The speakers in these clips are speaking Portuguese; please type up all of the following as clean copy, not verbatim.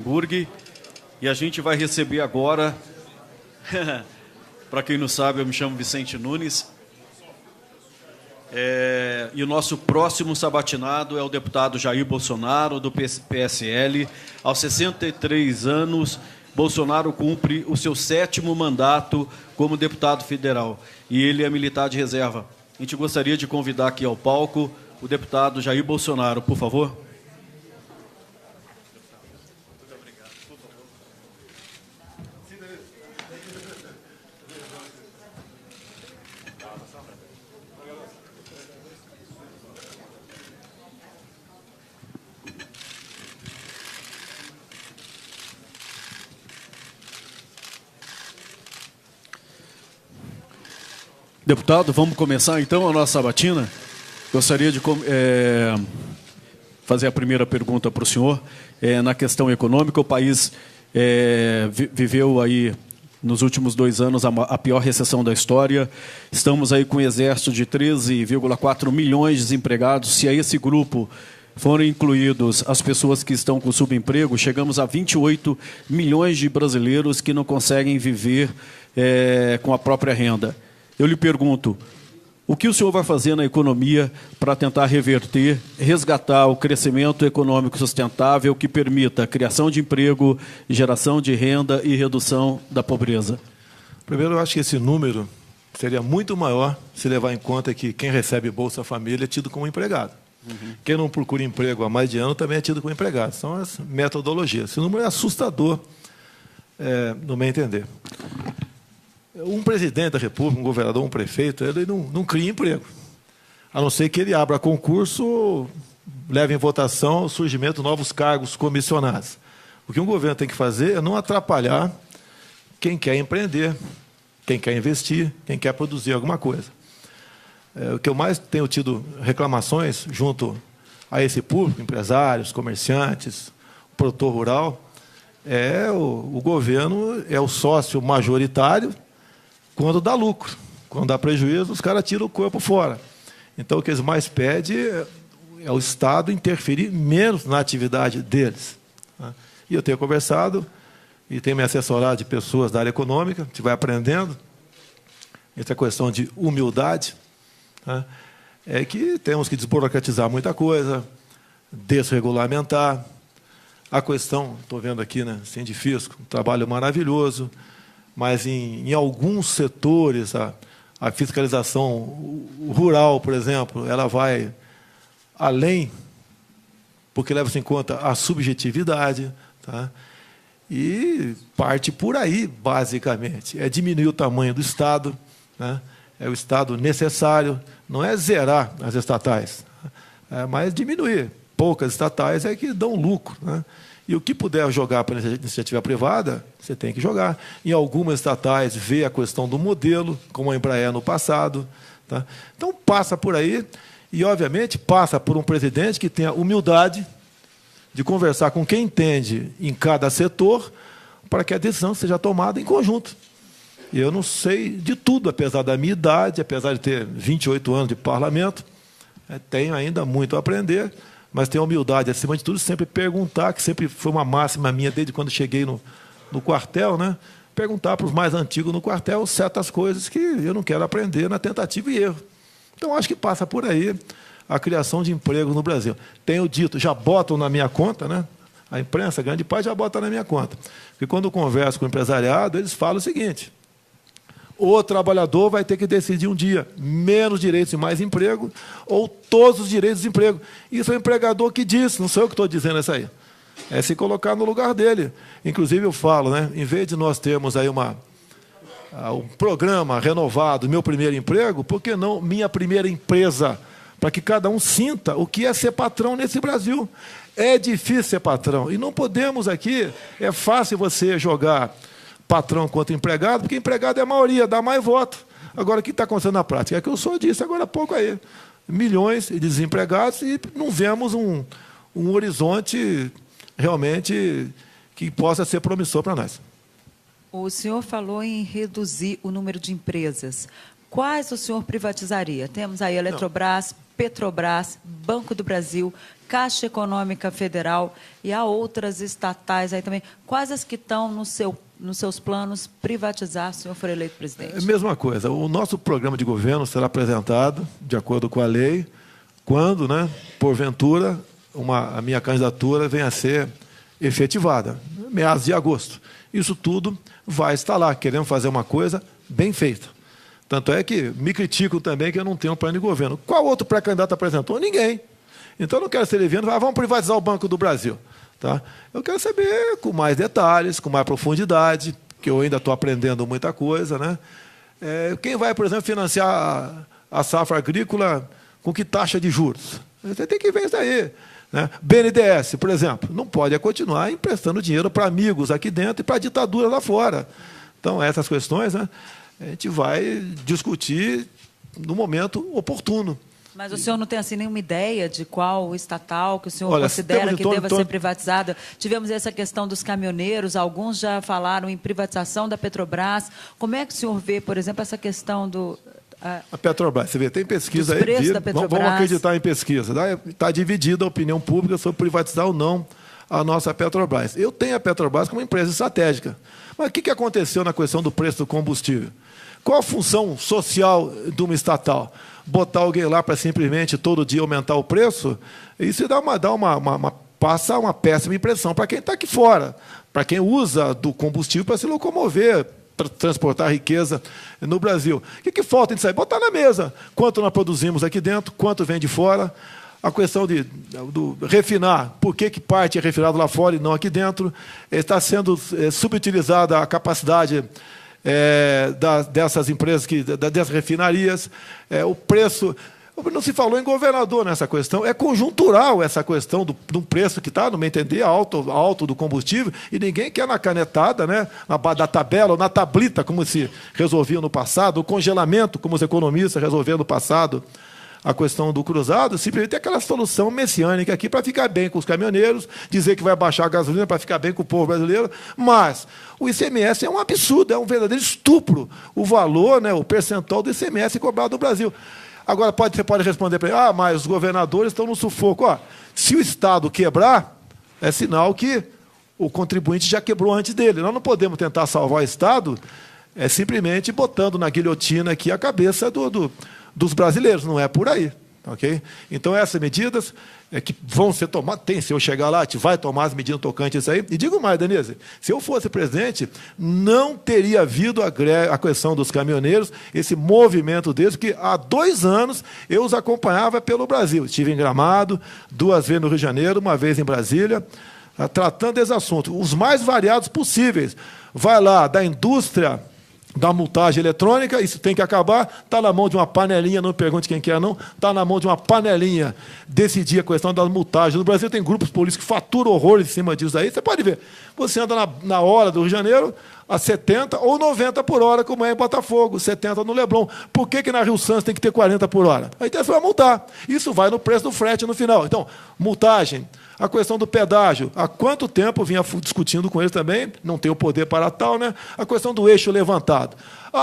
Burg, e a gente vai receber agora, para quem não sabe, eu me chamo Vicente Nunes, e o nosso próximo sabatinado é o deputado Jair Bolsonaro, do PSL. Aos 63 anos, Bolsonaro cumpre o seu 7º mandato como deputado federal, e ele é militar de reserva. A gente gostaria de convidar aqui ao palco o deputado Jair Bolsonaro, por favor. Deputado, vamos começar então a nossa sabatina. Gostaria de fazer a primeira pergunta para o senhor. Na questão econômica, o país viveu aí nos últimos 2 anos a pior recessão da história. Estamos aí com um exército de 13,4 milhões de desempregados. Se a esse grupo forem incluídos as pessoas que estão com subemprego, chegamos a 28 milhões de brasileiros que não conseguem viver com a própria renda. Eu lhe pergunto, o que o senhor vai fazer na economia para tentar reverter, resgatar o crescimento econômico sustentável que permita a criação de emprego, geração de renda e redução da pobreza? Primeiro, eu acho que esse número seria muito maior se levar em conta que quem recebe Bolsa Família é tido como empregado. Quem não procura emprego há mais de ano também é tido como empregado. São as metodologias. Esse número é assustador, no meu entender. Um presidente da República, um governador, um prefeito, ele não cria emprego. A não ser que ele abra concurso, leve em votação o surgimento de novos cargos comissionados. O que um governo tem que fazer é não atrapalhar quem quer empreender, quem quer investir, quem quer produzir alguma coisa. O que eu mais tenho tido reclamações junto a esse público, empresários, comerciantes, produtor rural, o governo é o sócio majoritário quando dá lucro. Quando dá prejuízo, os caras tiram o corpo fora. Então, o que eles mais pedem é o Estado interferir menos na atividade deles. E eu tenho conversado e tenho me assessorado de pessoas da área econômica, a gente vai aprendendo. Essa questão de humildade, é que temos que desburocratizar muita coisa, desregulamentar. A questão, estou vendo aqui, né, Sindifisco, um trabalho maravilhoso, mas em alguns setores, a fiscalização rural, por exemplo, ela vai além, porque leva-se em conta a subjetividade, e parte por aí, basicamente. É diminuir o tamanho do Estado, é o Estado necessário, não é zerar as estatais, mas diminuir. Poucas estatais é que dão lucro, E o que puder jogar para a iniciativa privada, você tem que jogar. Em algumas estatais, vê a questão do modelo, como a Embraer no passado. Então, passa por aí e, obviamente, passa por um presidente que tenha humildade de conversar com quem entende em cada setor para que a decisão seja tomada em conjunto. E eu não sei de tudo, apesar da minha idade, apesar de ter 28 anos de parlamento, tenho ainda muito a aprender, mas tenho a humildade, acima de tudo, sempre perguntar, que sempre foi uma máxima minha desde quando cheguei no quartel, perguntar para os mais antigos no quartel certas coisas que eu não quero aprender na tentativa e erro. Então, acho que passa por aí a criação de emprego no Brasil. Tenho dito, já botam na minha conta, a imprensa, a grande parte, já bota na minha conta. Porque quando eu converso com o empresariado, eles falam o seguinte: o trabalhador vai ter que decidir um dia, menos direitos e mais emprego, ou todos os direitos de emprego. Isso é o empregador que diz, não sou eu que estou dizendo isso aí. É se colocar no lugar dele. Inclusive, eu falo, em vez de nós termos aí um programa renovado, Meu Primeiro Emprego, por que não Minha Primeira Empresa? Para que cada um sinta o que é ser patrão nesse Brasil. É difícil ser patrão. E não podemos aqui, é fácil você jogar patrão contra empregado, porque empregado é a maioria, dá mais voto. Agora, o que está acontecendo na prática? É que eu só disse agora há pouco aí. Milhões de desempregados e não vemos um horizonte realmente que possa ser promissor para nós. O senhor falou em reduzir o número de empresas. Quais o senhor privatizaria? Temos aí Eletrobras, Petrobras, Banco do Brasil, Caixa Econômica Federal e há outras estatais aí também. Quais as que estão nos seus planos privatizar, se o senhor for eleito presidente? É a mesma coisa. O nosso programa de governo será apresentado, de acordo com a lei, quando, né, porventura, a minha candidatura venha a ser efetivada, meados de agosto. Isso tudo vai estar lá. Queremos fazer uma coisa bem feita. Tanto é que me criticam também que eu não tenho um plano de governo. Qual outro pré-candidato apresentou? Ninguém. Então, eu não quero ser ele vendo, vamos privatizar o Banco do Brasil. Tá? Eu quero saber com mais detalhes, com mais profundidade, que eu ainda estou aprendendo muita coisa. Né? Quem vai, por exemplo, financiar a safra agrícola com que taxa de juros? Você tem que ver isso aí. Né? BNDES, por exemplo, não pode continuar emprestando dinheiro para amigos aqui dentro e para a ditadura lá fora. Então, essas questões, né, a gente vai discutir no momento oportuno. Mas o senhor não tem assim nenhuma ideia de qual estatal que o senhor considera que deva ser privatizada? Tivemos essa questão dos caminhoneiros, alguns já falaram em privatização da Petrobras. Como é que o senhor vê, por exemplo, essa questão do... A Petrobras, você vê, tem pesquisa aí. Vamos acreditar em pesquisa. Está dividida a opinião pública sobre privatizar ou não a nossa Petrobras. Eu tenho a Petrobras como empresa estratégica. Mas o que aconteceu na questão do preço do combustível? Qual a função social de uma estatal? Botar alguém lá para simplesmente todo dia aumentar o preço? Isso passa uma péssima impressão para quem está aqui fora, para quem usa do combustível para se locomover, para transportar riqueza no Brasil. O que falta nisso aí? Botar na mesa. Quanto nós produzimos aqui dentro, quanto vem de fora. A questão do refinar, por que parte é refinado lá fora e não aqui dentro. Está sendo subutilizada a capacidade dessas empresas, dessas refinarias. O preço... Não se falou em governador nessa questão. É conjuntural essa questão do preço que está, no meu entender, alto do combustível, e ninguém quer na canetada, né, da tabela, ou na tablita, como se resolvia no passado, o congelamento, como os economistas resolveram no passado, a questão do cruzado, simplesmente tem aquela solução messiânica aqui para ficar bem com os caminhoneiros, dizer que vai baixar a gasolina para ficar bem com o povo brasileiro, mas o ICMS é um absurdo, é um verdadeiro estupro o valor, né, o percentual do ICMS cobrado no Brasil. Agora, você pode responder para ele, mas os governadores estão no sufoco. Se o Estado quebrar, é sinal que o contribuinte já quebrou antes dele. Nós não podemos tentar salvar o Estado simplesmente botando na guilhotina aqui a cabeça dos brasileiros. Não é por aí. Okay? Então, essas medidas que vão ser tomadas, se eu chegar lá, a gente vai tomar as medidas tocantes isso aí. E digo mais, Denise, se eu fosse presidente, não teria havido a questão dos caminhoneiros, esse movimento deles, porque há 2 anos eu os acompanhava pelo Brasil. Estive em Gramado, 2 vezes no Rio de Janeiro, 1 vez em Brasília, tratando desse assunto, os mais variados possíveis. Vai lá da indústria da multagem eletrônica, isso tem que acabar, está na mão de uma panelinha, não me pergunte quem que é, não, está na mão de uma panelinha decidir a questão das multagens. No Brasil tem grupos políticos que faturam horrores em cima disso aí, você pode ver. Você anda na hora do Rio de Janeiro a 70 ou 90 por hora, como é em Botafogo, 70 no Leblon. Por que na Rio Santos tem que ter 40 por hora? Aí você vai multar. Isso vai no preço do frete no final. Então, multagem, a questão do pedágio. Há quanto tempo vinha discutindo com eles também, não tem o poder para tal, né? A questão do eixo levantado.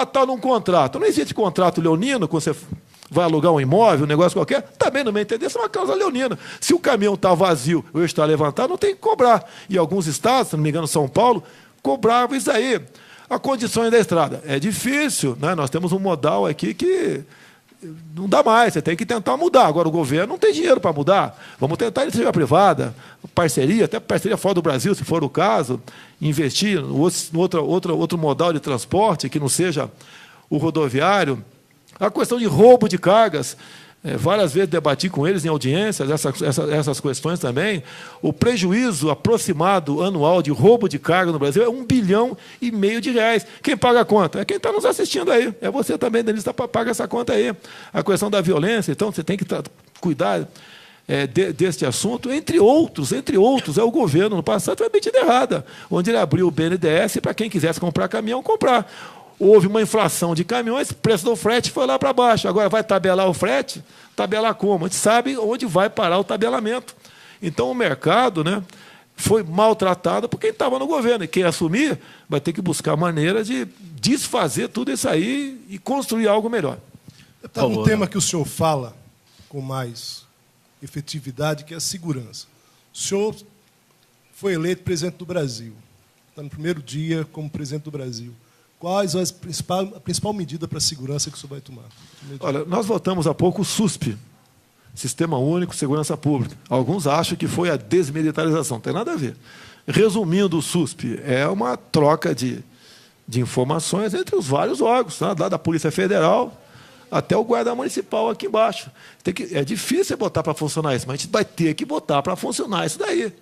Está num contrato. Não existe contrato leonino, quando você vai alugar um imóvel, um negócio qualquer, também não me entender, isso é uma causa leonina. Se o caminhão está vazio, o eixo está levantado, não tem que cobrar. E alguns estados, se não me engano, São Paulo, cobravam isso aí. As condições da estrada. É difícil, né? Nós temos um modal aqui que não dá mais, você tem que tentar mudar. Agora, o governo não tem dinheiro para mudar. Vamos tentar iniciativa privada, parceria, até parceria fora do Brasil, se for o caso, investir no outro modal de transporte, que não seja o rodoviário. A questão de roubo de cargas, várias vezes debati com eles em audiências, essas questões também. O prejuízo aproximado anual de roubo de carga no Brasil é R$1,5 bilhão de reais. Quem paga a conta? É quem está nos assistindo aí. É você também, Denise, paga essa conta aí. A questão da violência, então, você tem que cuidar deste assunto, entre outros, é o governo, no passado, foi a medida errada, onde ele abriu o BNDES para quem quisesse comprar caminhão, comprar. Houve uma inflação de caminhões, o preço do frete foi lá para baixo. Agora vai tabelar o frete? Tabelar como? A gente sabe onde vai parar o tabelamento. Então, o mercado, né, foi maltratado por quem estava no governo. E quem assumir vai ter que buscar maneira de desfazer tudo isso aí e construir algo melhor. Um tema que o senhor fala com mais efetividade, que é a segurança. O senhor foi eleito presidente do Brasil, está no primeiro dia como presidente do Brasil. Quais a principal medida para a segurança que o senhor vai tomar? Olha, nós votamos há pouco o SUSP, Sistema Único de Segurança Pública. Alguns acham que foi a desmilitarização, não tem nada a ver. Resumindo, o SUSP é uma troca de informações entre os vários órgãos, né? Da Polícia Federal até o guarda municipal aqui embaixo. É difícil botar para funcionar isso, mas a gente vai ter que botar para funcionar isso daí.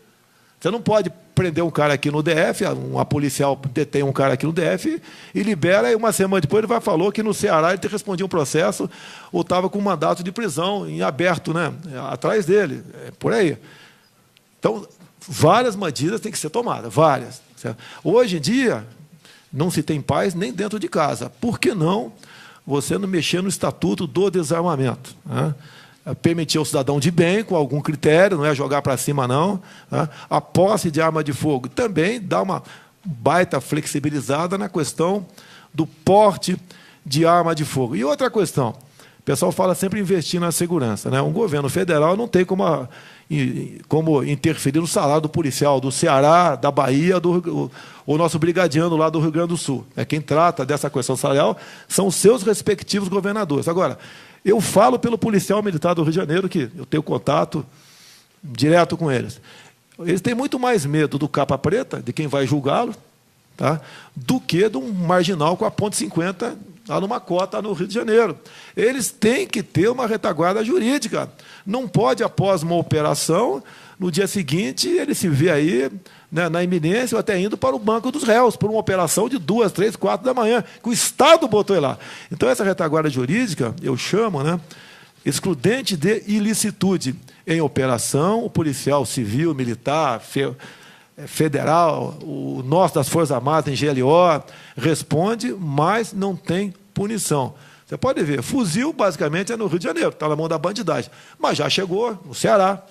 Você não pode prender um cara aqui no DF, uma policial detém um cara aqui no DF e libera, e uma semana depois ele falou que no Ceará ele respondia um processo ou estava com um mandato de prisão em aberto, né, atrás dele. É por aí. Então, várias medidas têm que ser tomadas, várias. Certo? Hoje em dia, não se tem paz nem dentro de casa. Por que não você não mexer no Estatuto do Desarmamento? Né? Permitir ao cidadão de bem, com algum critério, não é jogar para cima, não. Né? A posse de arma de fogo também dá uma baita flexibilizada na questão do porte de arma de fogo. E outra questão, o pessoal fala sempre em investir na segurança. Né? Um governo federal não tem como interferir no salário do policial do Ceará, da Bahia, o nosso brigadiano lá do Rio Grande do Sul. Quem trata dessa questão salarial são os seus respectivos governadores. Agora, eu falo pelo policial militar do Rio de Janeiro, que eu tenho contato direto com eles. Eles têm muito mais medo do capa preta, de quem vai julgá-lo, tá? Do que de um marginal com a ponte 50 lá numa cota no Rio de Janeiro. Eles têm que ter uma retaguarda jurídica. Não pode, após uma operação, no dia seguinte, ele se vê aí, né, na iminência, ou até indo para o banco dos réus, por uma operação de 2, 3, 4 da manhã, que o Estado botou ele lá. Então, essa retaguarda jurídica, eu chamo, né, excludente de ilicitude. Em operação, o policial civil, militar, federal, o nosso das Forças Armadas, em GLO, responde, mas não tem punição. Você pode ver, fuzil, basicamente, é no Rio de Janeiro, está na mão da bandidagem. Mas já chegou no Ceará.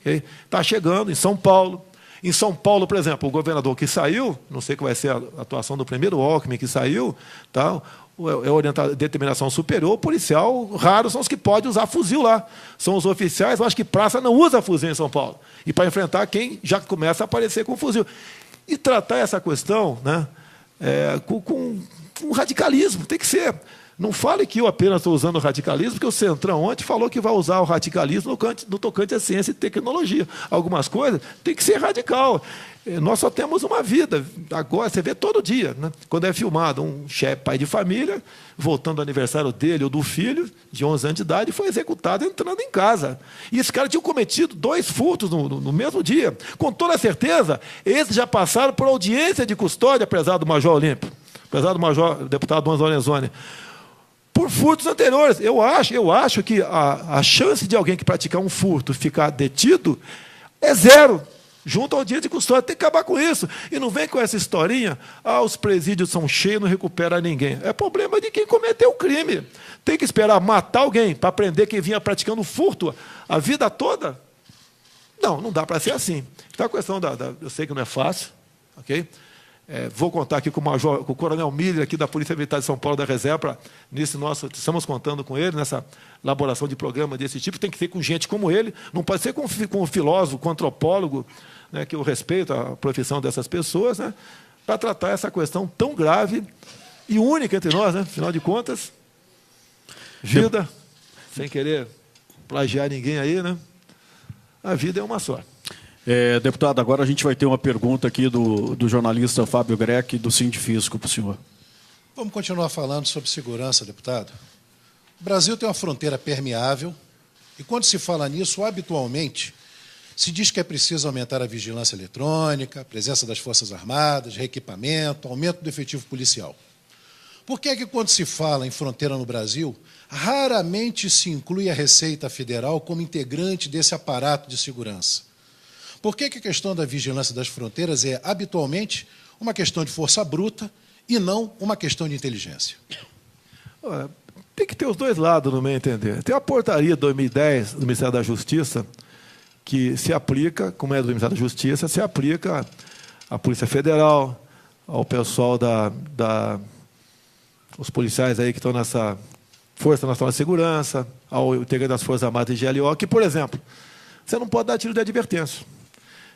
Está chegando em São Paulo. Em São Paulo, por exemplo, o governador que saiu, não sei qual vai ser a atuação do primeiro Alckmin que saiu, tá? É determinação superior, o policial, raros são os que podem usar fuzil lá. São os oficiais, eu acho que praça não usa fuzil em São Paulo. E para enfrentar quem já começa a aparecer com fuzil. E tratar essa questão, né, com radicalismo, tem que ser. Não fale que eu apenas estou usando o radicalismo, porque o Centrão ontem falou que vai usar o radicalismo no tocante à ciência e tecnologia. Algumas coisas tem que ser radical. Nós só temos uma vida. Agora, você vê todo dia, né? Quando é filmado um chefe, pai de família, voltando ao aniversário dele ou do filho, de 11 anos de idade, foi executado entrando em casa. E esse cara tinha cometido 2 furtos no mesmo dia. Com toda certeza, esses já passaram por audiência de custódia, apesar do Major Olímpio, apesar do Major deputado Donzo Lorenzoni, por furtos anteriores. Eu acho que a chance de alguém que praticar um furto ficar detido é 0. Junto ao dia de custódia, tem que acabar com isso. E não vem com essa historinha, os presídios são cheios, não recupera ninguém. É problema de quem cometeu o crime. Tem que esperar matar alguém para prender quem vinha praticando furto a vida toda? Não dá para ser assim. Então, a questão eu sei que não é fácil, ok? Vou contar aqui com o Coronel Miller, aqui da Polícia Militar de São Paulo, da Reserva, estamos contando com ele nessa elaboração de programa desse tipo. Tem que ser com gente como ele, não pode ser com um filósofo, com um antropólogo, né, que eu respeito a profissão dessas pessoas, né, para tratar essa questão tão grave e única entre nós, né, afinal de contas, vida, sem querer plagiar ninguém aí, né, a vida é uma só. Deputado, agora a gente vai ter uma pergunta aqui do jornalista Fábio Greck, do Sindifisco, para o senhor. Vamos continuar falando sobre segurança, deputado. O Brasil tem uma fronteira permeável e, quando se fala nisso, habitualmente, se diz que é preciso aumentar a vigilância eletrônica, a presença das Forças Armadas, reequipamento, aumento do efetivo policial. Por que é que, quando se fala em fronteira no Brasil, raramente se inclui a Receita Federal como integrante desse aparato de segurança? Por que a questão da vigilância das fronteiras é, habitualmente, uma questão de força bruta e não uma questão de inteligência? Tem que ter os dois lados, no meu entender. Tem a portaria de 2010 do Ministério da Justiça, que se aplica, como é do Ministério da Justiça, se aplica à Polícia Federal, ao pessoal os policiais aí que estão nessa Força Nacional de Segurança, ao integrante das Forças Armadas de GLO, que, por exemplo, você não pode dar tiro de advertência.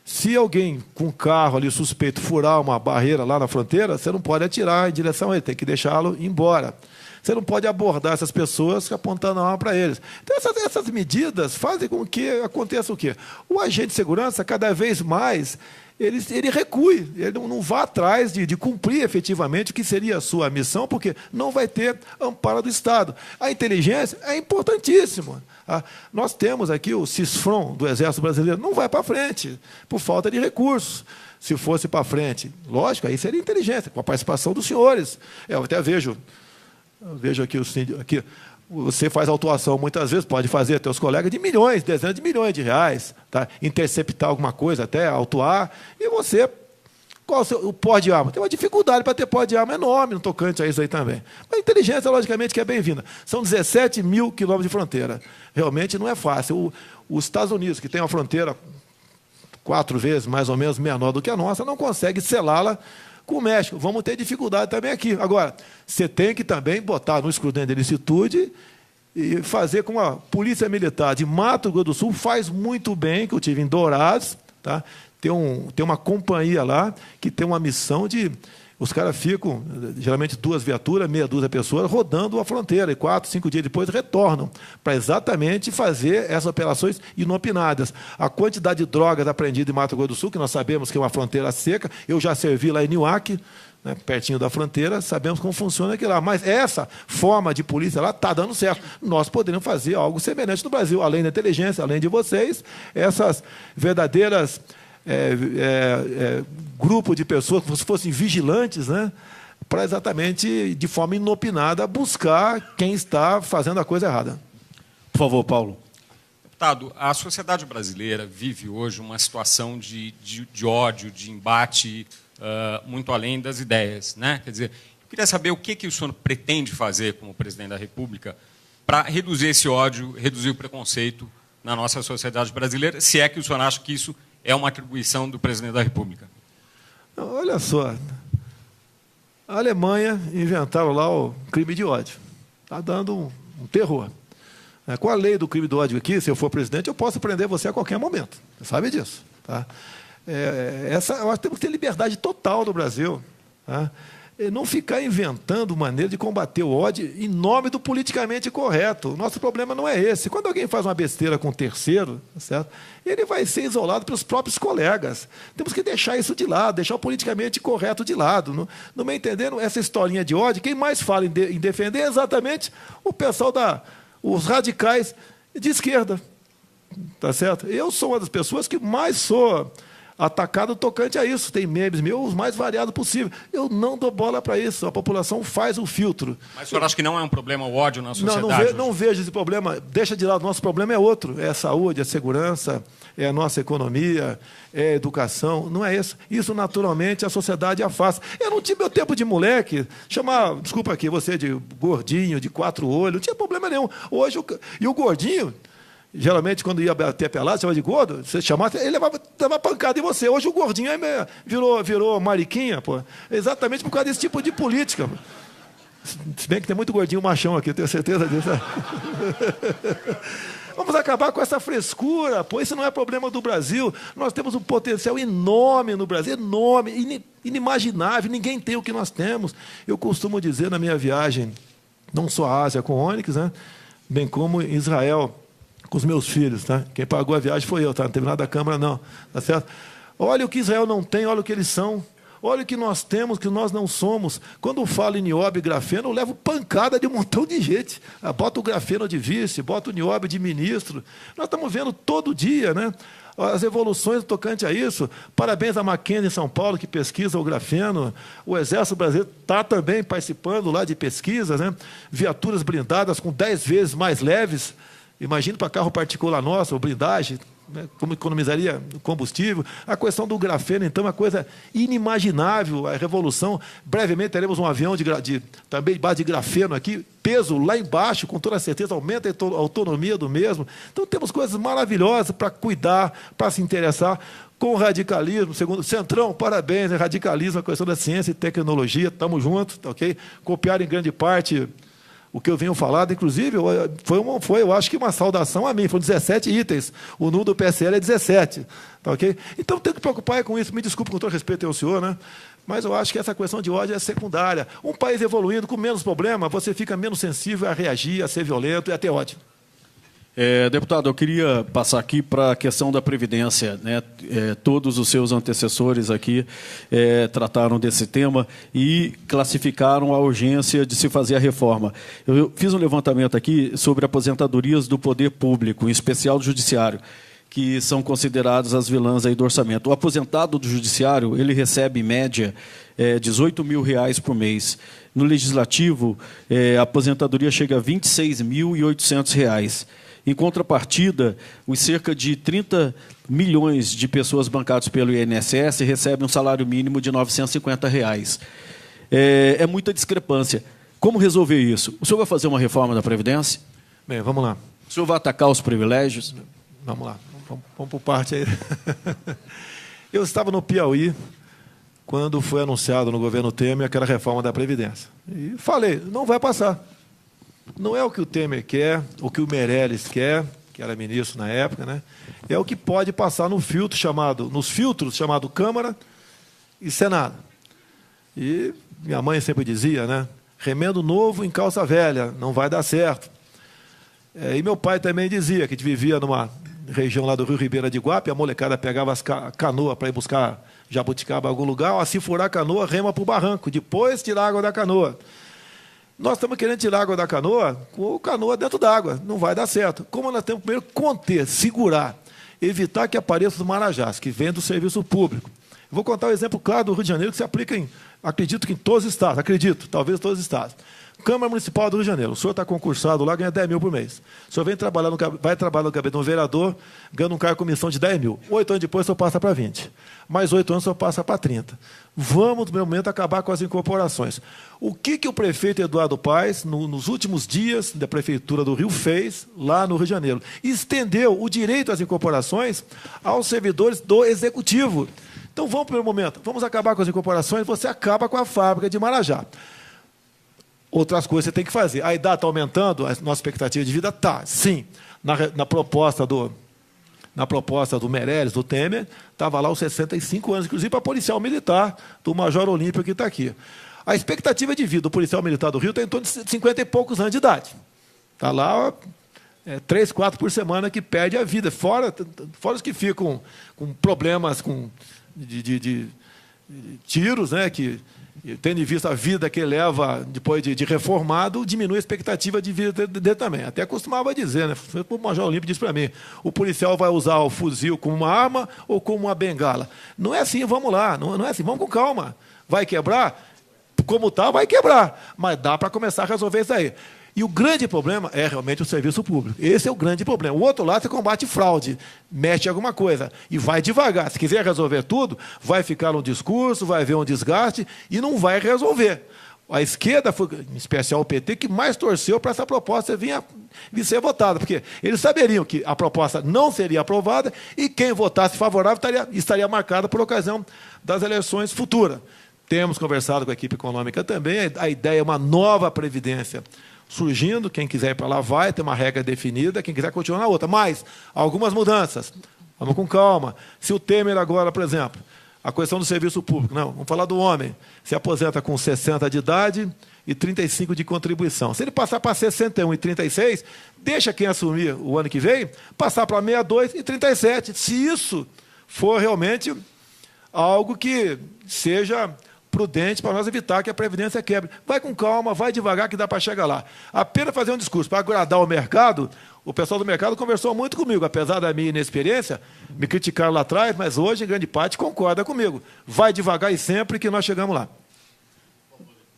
Se alguém com um carro ali suspeito furar uma barreira lá na fronteira, você não pode atirar em direção a ele, tem que deixá-lo embora. Você não pode abordar essas pessoas apontando a arma para eles. Então, essas medidas fazem com que aconteça o quê? O agente de segurança, cada vez mais, ele recue, ele não vá atrás de cumprir efetivamente o que seria a sua missão, porque não vai ter amparo do Estado. A inteligência é importantíssima. Nós temos aqui o CISFRON do Exército Brasileiro, não vai para frente, por falta de recursos. Se fosse para frente, lógico, aí seria inteligência, com a participação dos senhores. Eu até vejo aqui, você faz autuação muitas vezes, pode fazer teus colegas de milhões, dezenas de milhões de reais, tá? Interceptar alguma coisa, até autuar, e você, qual o porte de arma? Tem uma dificuldade para ter porte de arma enorme no tocante a isso aí também. Mas a inteligência, logicamente, que é bem-vinda. São 17 mil quilômetros de fronteira. Realmente não é fácil. Os Estados Unidos, que tem uma fronteira 4 vezes mais ou menos menor do que a nossa, não consegue selá-la com o México. Vamos ter dificuldade também aqui. Agora, você tem que também botar no escrutínio de licitude e fazer como a Polícia Militar de Mato Grosso do Sul faz muito bem, que eu tive em Dourados, tá? Tem uma companhia lá que tem uma missão de... Os caras ficam, geralmente 2 viaturas, meia dúzia de pessoas, rodando a fronteira, e 4, 5 dias depois retornam, para exatamente fazer essas operações inopinadas. A quantidade de drogas apreendidas em Mato Grosso do Sul, que nós sabemos que é uma fronteira seca, eu já servi lá em Niuaque, né, pertinho da fronteira, sabemos como funciona aquilo lá. Mas essa forma de polícia lá está dando certo. Nós poderíamos fazer algo semelhante no Brasil, além da inteligência, além de vocês, essas verdadeiras... grupo de pessoas que fossem vigilantes, né, para exatamente, de forma inopinada, buscar quem está fazendo a coisa errada. Por favor, Paulo. Deputado, a sociedade brasileira vive hoje uma situação de ódio, de embate, muito além das ideias, né? Quer dizer, eu queria saber o que o senhor pretende fazer como presidente da República para reduzir esse ódio, reduzir o preconceito na nossa sociedade brasileira, se é que o senhor acha que isso é uma atribuição do presidente da República. Olha só, a Alemanha inventaram lá o crime de ódio. Está dando um terror. Com a lei do crime de ódio aqui, se eu for presidente, eu posso prender você a qualquer momento. Você sabe disso. Tá? Eu acho que temos que ter liberdade total no Brasil. Tá? E não ficar inventando maneira de combater o ódio em nome do politicamente correto. O nosso problema não é esse. Quando alguém faz uma besteira com um terceiro, certo? Ele vai ser isolado pelos próprios colegas. Temos que deixar isso de lado, deixar o politicamente correto de lado. Não me entendendo essa historinha de ódio, quem mais fala em defender é exatamente o pessoal os radicais de esquerda. Tá certo? Eu sou uma das pessoas que mais sou atacado tocante a isso. Tem memes meus os mais variados possível. Eu não dou bola para isso. A população faz o filtro. Mas o senhor acha que não é um problema o ódio na sociedade? Não vejo esse problema. Deixa de lado. Nosso problema é outro. É a saúde, a segurança, é a nossa economia, é a educação. Não é isso. Isso, naturalmente, a sociedade afasta. Eu não tive meu tempo de moleque. Desculpa aqui, você de gordinho, de 4 olhos. Não tinha problema nenhum. Hoje, e o gordinho... Geralmente, quando ia bater pelado, chamava de gordo, você chamava, ele levava pancada em você. Hoje o gordinho virou mariquinha, pô. Exatamente por causa desse tipo de política. Se bem que tem muito gordinho machão aqui, eu tenho certeza disso. Vamos acabar com essa frescura, pô. Isso não é problema do Brasil. Nós temos um potencial enorme no Brasil, enorme, inimaginável. Ninguém tem o que nós temos. Eu costumo dizer na minha viagem, não só à Ásia com Onyx, né, bem como em Israel, com os meus filhos, tá? Quem pagou a viagem foi eu, tá? Não teve nada da Câmara, não. Tá certo? Olha o que Israel não tem, olha o que eles são. Olha o que nós temos, que nós não somos. Quando eu falo em nióbio e grafeno, eu levo pancada de um montão de gente. Bota o grafeno de vice, bota o nióbio de ministro. Nós estamos vendo todo dia, né, as evoluções tocante a isso. Parabéns à Mackenzie em São Paulo, que pesquisa o grafeno. O Exército Brasileiro está também participando lá de pesquisas, né? Viaturas blindadas com 10 vezes mais leves. Imagina para carro particular nosso, blindagem, né, como economizaria combustível. A questão do grafeno, então, é uma coisa inimaginável, a revolução. Brevemente teremos um avião também de base de grafeno aqui, peso lá embaixo, com toda certeza, aumenta a autonomia do mesmo. Então, temos coisas maravilhosas para cuidar, para se interessar. Com o radicalismo, segundo Centrão, parabéns, radicalismo, a questão da ciência e tecnologia, estamos juntos, tá, ok? Copiaram em grande parte o que eu venho falando, inclusive, foi, eu acho que uma saudação a mim, foram 17 itens, o número do PSL é 17, tá ok? Então, tem que preocupar com isso, me desculpe com todo respeito ao senhor, né? Mas eu acho que essa questão de ódio é secundária. Um país evoluindo com menos problema, você fica menos sensível a reagir, a ser violento e a ter ódio. Deputado, eu queria passar aqui para a questão da Previdência, né? Todos os seus antecessores aqui trataram desse tema e classificaram a urgência de se fazer a reforma. Eu fiz um levantamento aqui sobre aposentadorias do poder público, em especial do judiciário, que são consideradas as vilãs aí do orçamento. O aposentado do judiciário, ele recebe, em média, R$18 mil por mês. No legislativo, a aposentadoria chega a R$26.800. Em contrapartida, os cerca de 30 milhões de pessoas bancadas pelo INSS recebem um salário mínimo de R$950. É muita discrepância. Como resolver isso? O senhor vai fazer uma reforma da Previdência? Bem, vamos lá. O senhor vai atacar os privilégios? Vamos lá. Vamos por parte aí. Eu estava no Piauí quando foi anunciado no governo Temer aquela reforma da Previdência. E falei, não vai passar. Não é o que o Temer quer, o que o Meirelles quer, que era ministro na época, né? É o que pode passar nos filtros chamado Câmara e Senado. E minha mãe sempre dizia, né? Remendo novo em calça velha, não vai dar certo. E meu pai também dizia que a gente vivia numa região lá do Rio Ribeira de Iguape, a molecada pegava as canoas para ir buscar jabuticaba em algum lugar, se furar a canoa, rema para o barranco, depois tirar a água da canoa. Nós estamos querendo tirar a água da canoa com a canoa dentro d'água. Não vai dar certo. Como nós temos que primeiro conter, segurar, evitar que apareçam os marajás, que vêm do serviço público. Eu vou contar um exemplo claro do Rio de Janeiro, que se aplica acredito que em todos os estados, talvez todos os estados. Câmara Municipal do Rio de Janeiro. O senhor está concursado lá, ganha 10 mil por mês. O senhor vai trabalhar no gabinete de um vereador, ganha um cargo de comissão de 10 mil. 8 anos depois, o senhor passa para 20. Mais 8 anos, o senhor passa para 30. Vamos, no primeiro momento, acabar com as incorporações. O que o prefeito Eduardo Paes, nos últimos dias da Prefeitura do Rio, fez lá no Rio de Janeiro? Estendeu o direito às incorporações aos servidores do Executivo. Então, vamos, no primeiro momento, vamos acabar com as incorporações, você acaba com a fábrica de Marajá. Outras coisas você tem que fazer. A idade está aumentando, a nossa expectativa de vida está, sim. Na proposta do Meirelles, do Temer, estava lá os 65 anos, inclusive para policial militar, do Major Olímpio que está aqui. A expectativa de vida do policial militar do Rio está em torno de 50 e poucos anos de idade. Está lá 3, 4 por semana que perde a vida, fora os que ficam com problemas de tiros, né, que, tendo em vista a vida que ele leva depois de reformado, diminui a expectativa de vida dele também. Até costumava dizer, né? O Major Olímpio disse para mim, o policial vai usar o fuzil como uma arma ou como uma bengala. Não é assim, vamos lá, não é assim, vamos com calma. Vai quebrar? Como está, vai quebrar. Mas dá para começar a resolver isso aí. E o grande problema é realmente o serviço público. Esse é o grande problema. O outro lado, você combate fraude, mexe em alguma coisa e vai devagar. Se quiser resolver tudo, vai ficar no discurso, vai haver um desgaste e não vai resolver. A esquerda, foi, em especial o PT, que mais torceu para essa proposta vir ser votada, porque eles saberiam que a proposta não seria aprovada e quem votasse favorável estaria marcado por ocasião das eleições futuras. Temos conversado com a equipe econômica também, a ideia é uma nova previdência surgindo, quem quiser ir para lá vai, ter uma regra definida, quem quiser continuar na outra. Mas, algumas mudanças, vamos com calma. Se o Temer agora, por exemplo, a questão do serviço público, não, vamos falar do homem, se aposenta com 60 de idade e 35 de contribuição. Se ele passar para 61 e 36, deixa quem assumir o ano que vem, passar para 62 e 37. Se isso for realmente algo que seja prudente para nós evitar que a Previdência quebre. Vai com calma, vai devagar que dá para chegar lá. Apenas fazer um discurso para agradar o mercado, o pessoal do mercado conversou muito comigo, apesar da minha inexperiência, me criticaram lá atrás, mas hoje, em grande parte, concorda comigo. Vai devagar e sempre que nós chegamos lá.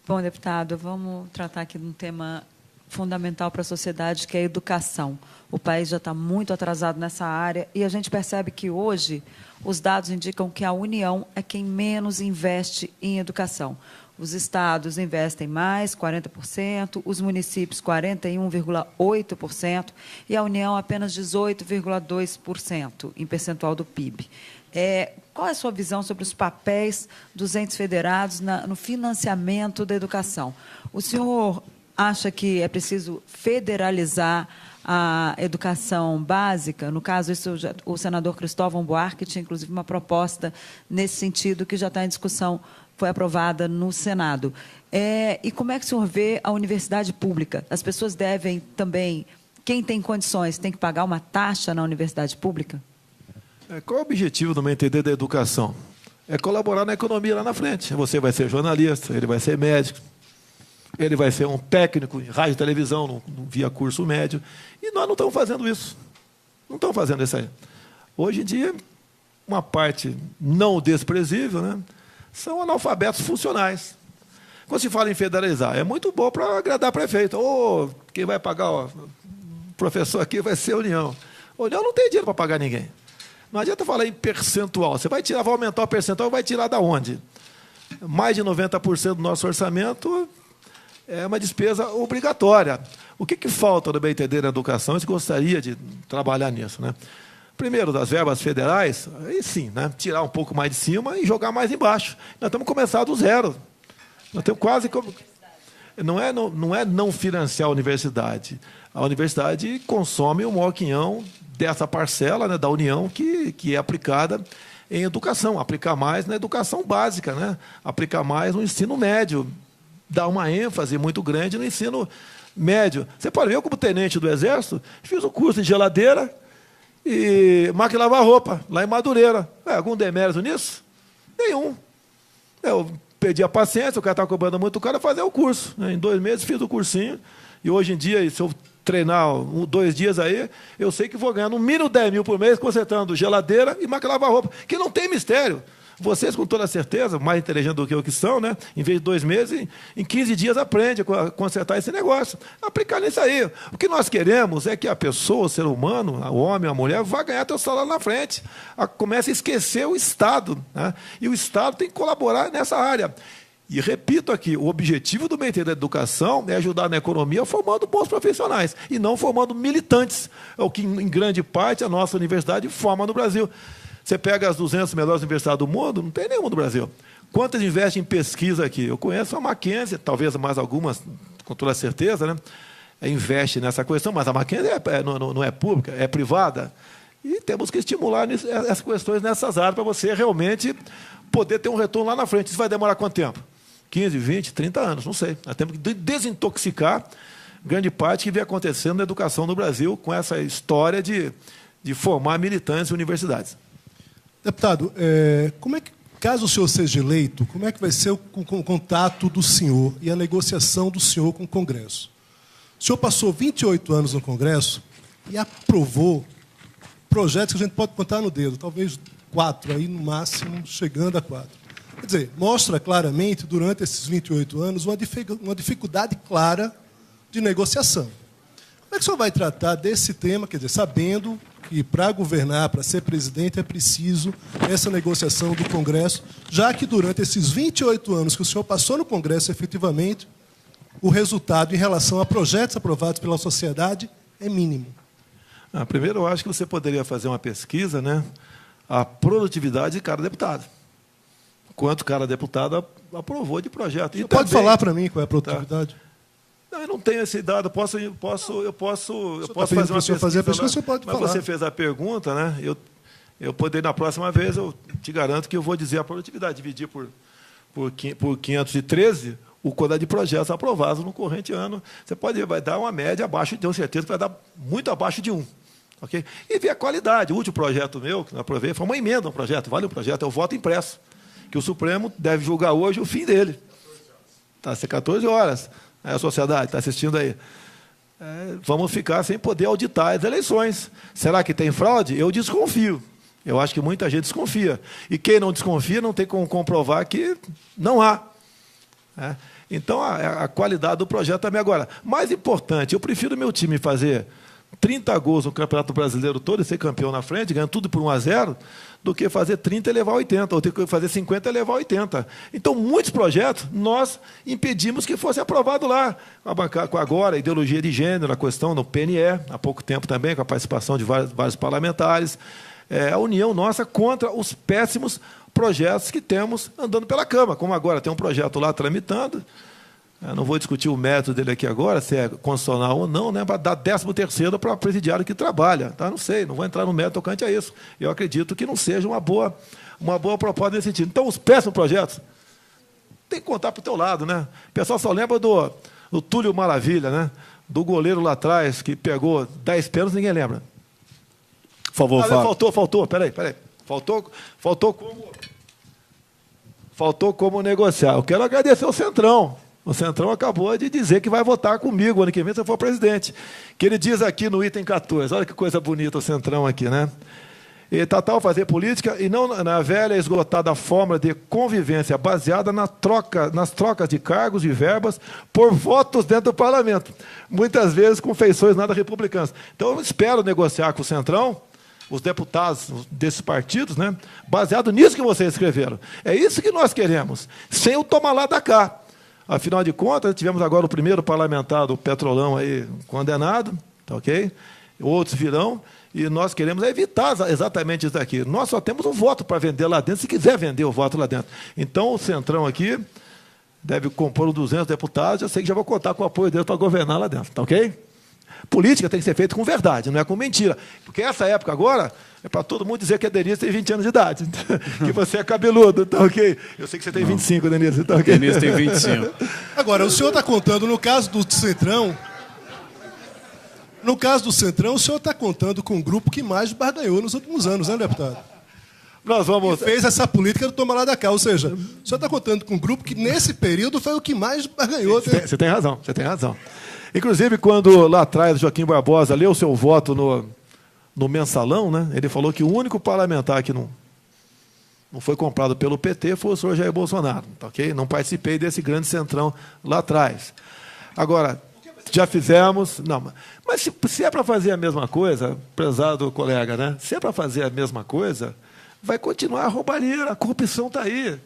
Bom, deputado, vamos tratar aqui de um tema fundamental para a sociedade, que é a educação. O país já está muito atrasado nessa área e a gente percebe que hoje os dados indicam que a União é quem menos investe em educação. Os estados investem mais, 40%, os municípios 41,8% e a União apenas 18,2% em percentual do PIB. Qual é a sua visão sobre os papéis dos entes federados no financiamento da educação? O senhor acha que é preciso federalizar a educação básica? No caso, o senador Cristóvão Buarque tinha, inclusive, uma proposta nesse sentido que já está em discussão, foi aprovada no Senado. E como é que o senhor vê a universidade pública? As pessoas devem também, quem tem condições, tem que pagar uma taxa na universidade pública? Qual é o objetivo, no meu entender, da educação? É colaborar na economia lá na frente. Você vai ser jornalista, ele vai ser médico, ele vai ser um técnico em rádio e televisão, via curso médio. E nós não estamos fazendo isso. Não estamos fazendo isso aí. Hoje em dia, uma parte não desprezível, né, são analfabetos funcionais. Quando se fala em federalizar, é muito bom para agradar prefeito. Quem vai pagar, o professor aqui vai ser a União. A União não tem dinheiro para pagar ninguém. Não adianta falar em percentual. Você vai aumentar o percentual, vai tirar da onde? Mais de 90% do nosso orçamento é uma despesa obrigatória. O que falta, no meu entender, na educação? Eu gostaria de trabalhar nisso, né? Primeiro, das verbas federais, aí sim, né? Tirar um pouco mais de cima e jogar mais embaixo. Nós temos que começar do zero. Nós temos quase como... Não é não financiar a universidade. A universidade consome o maior quinhão dessa parcela, né, da União que é aplicada em educação. Aplicar mais na educação básica, né? Aplicar mais no ensino médio. Dar uma ênfase muito grande no ensino médio. Você pode ver, eu, como tenente do Exército, fiz o curso de geladeira e máquina de lavar roupa, lá em Madureira. Algum demérito nisso? Nenhum. Eu perdi a paciência, o cara estava cobrando muito caro, fazer o curso. Em 2 meses fiz o cursinho, e hoje em dia, se eu treinar 2 dias aí, eu sei que vou ganhar no mínimo 10 mil por mês consertando geladeira e máquina de lavar roupa, que não tem mistério. Vocês, com toda certeza, mais inteligentes do que eu que são, né? Em vez de 2 meses, em 15 dias aprende a consertar esse negócio. Aplicar nisso aí. O que nós queremos é que a pessoa, o ser humano, o homem, a mulher, vá ganhar seu salário na frente. Comece a esquecer o Estado, né? E o Estado tem que colaborar nessa área. E repito aqui, o objetivo do Ministério da Educação é ajudar na economia formando bons profissionais e não formando militantes. É o que, em grande parte, a nossa universidade forma no Brasil. Você pega as 200 melhores universidades do mundo, não tem nenhuma no Brasil. Quantas investem em pesquisa aqui? Eu conheço a Mackenzie, talvez mais algumas, com toda certeza, né? Investe nessa questão, mas a Mackenzie não é pública, é privada. E temos que estimular as questões nessas áreas para você realmente poder ter um retorno lá na frente. Isso vai demorar quanto tempo? 15, 20, 30 anos, não sei. Nós temos que desintoxicar grande parte que vem acontecendo na educação no Brasil com essa história de formar militantes em universidades. Deputado, como é que, caso o senhor seja eleito, como é que vai ser o contato do senhor e a negociação do senhor com o Congresso? O senhor passou 28 anos no Congresso e aprovou projetos que a gente pode contar no dedo, talvez 4, aí no máximo, chegando a 4. Quer dizer, mostra claramente, durante esses 28 anos, uma dificuldade clara de negociação. Como é que o senhor vai tratar desse tema, quer dizer, sabendo que para governar, para ser presidente, é preciso essa negociação do Congresso, já que durante esses 28 anos que o senhor passou no Congresso, efetivamente, o resultado em relação a projetos aprovados pela sociedade é mínimo? Primeiro, eu acho que você poderia fazer uma pesquisa, né, a produtividade de cada deputado. Quanto cada deputado aprovou de projeto. Você pode falar para mim qual é a produtividade? Tá. Não, eu não tenho esse dado. Eu posso fazer uma pesquisa. Fazer a pesquisa, você pode falar. Mas você fez a pergunta, né? Eu poderia, na próxima vez, eu te garanto que eu vou dizer a produtividade. Dividir por 513 o quantidade de projetos aprovados no corrente ano. Você vai dar uma média abaixo, tenho certeza que vai dar muito abaixo de 1. Okay? E ver a qualidade. O último projeto meu, que eu aprovei, foi uma emenda ao projeto. Vale o projeto, é o voto impresso. Que o Supremo deve julgar hoje o fim dele. Está a ser 14 horas. A sociedade está assistindo aí. Vamos ficar sem poder auditar as eleições. Será que tem fraude? Eu desconfio. Eu acho que muita gente desconfia. E quem não desconfia não tem como comprovar que não há. Então, a qualidade do projeto também. Agora, mais importante, eu prefiro meu time fazer 30 gols no Campeonato Brasileiro todo e ser campeão na frente, ganhando tudo por 1-0, do que fazer 30 e levar 80, ou ter que fazer 50 e levar 80. Então, muitos projetos nós impedimos que fosse aprovado lá. Com agora a ideologia de gênero, a questão no PNE, há pouco tempo também, com a participação de vários parlamentares, a união nossa contra os péssimos projetos que temos andando pela Câmara. Como agora tem um projeto lá tramitando, Eu não vou discutir o método dele aqui agora, se é constitucional ou não, né, para dar 13º para presidiário que trabalha. Tá? Não sei, não vou entrar no método tocante a isso. Eu acredito que não seja uma boa proposta nesse sentido. Então, os péssimos projetos tem que contar para o teu lado. Né? O pessoal só lembra do Túlio Maravilha, né? Do goleiro lá atrás, que pegou 10 pênaltis, ninguém lembra. Por favor, faltou, peraí. Faltou como negociar. Eu quero agradecer ao Centrão. O Centrão acabou de dizer que vai votar comigo ano que vem se eu for presidente. Que ele diz aqui no item 14, olha que coisa bonita o Centrão aqui, né? E tal fazer política e não na velha e esgotada fórmula de convivência baseada nas trocas de cargos e verbas por votos dentro do parlamento, muitas vezes com feições nada republicanas. Então, eu espero negociar com o Centrão, os deputados desses partidos, né, baseado nisso que vocês escreveram. É isso que nós queremos, sem o tomar lá da cá. Afinal de contas, tivemos agora o primeiro parlamentar do Petrolão aí condenado, tá ok? Outros virão. E nós queremos evitar exatamente isso aqui. Nós só temos um voto para vender lá dentro, se quiser vender o voto lá dentro. Então, o Centrão aqui deve compor 200 deputados, eu sei que já vou contar com o apoio deles para governar lá dentro, tá ok? Política tem que ser feita com verdade, não é com mentira. Porque essa época agora é para todo mundo dizer que a Denise tem 20 anos de idade, que você é cabeludo, tá ok? Eu sei que você tem 25, Denise, tá ok? Denise tem 25. Agora, o senhor está contando, no caso do Centrão... No caso do Centrão, o senhor está contando com um grupo que mais barganhou nos últimos anos, né, deputado? Nós vamos... Que fez essa política do tomar lá da cá. Ou seja, o senhor está contando com um grupo que, nesse período, foi o que mais barganhou. Você tem razão. Inclusive, quando lá atrás o Joaquim Barbosa leu seu voto no mensalão, né, ele falou que o único parlamentar que não foi comprado pelo PT foi o senhor Jair Bolsonaro. Tá, okay? Não participei desse grande Centrão lá atrás. Agora... Já fizemos, não, mas se é para fazer a mesma coisa, prezado colega, né? Se é para fazer a mesma coisa, vai continuar a roubalheira, a corrupção está aí.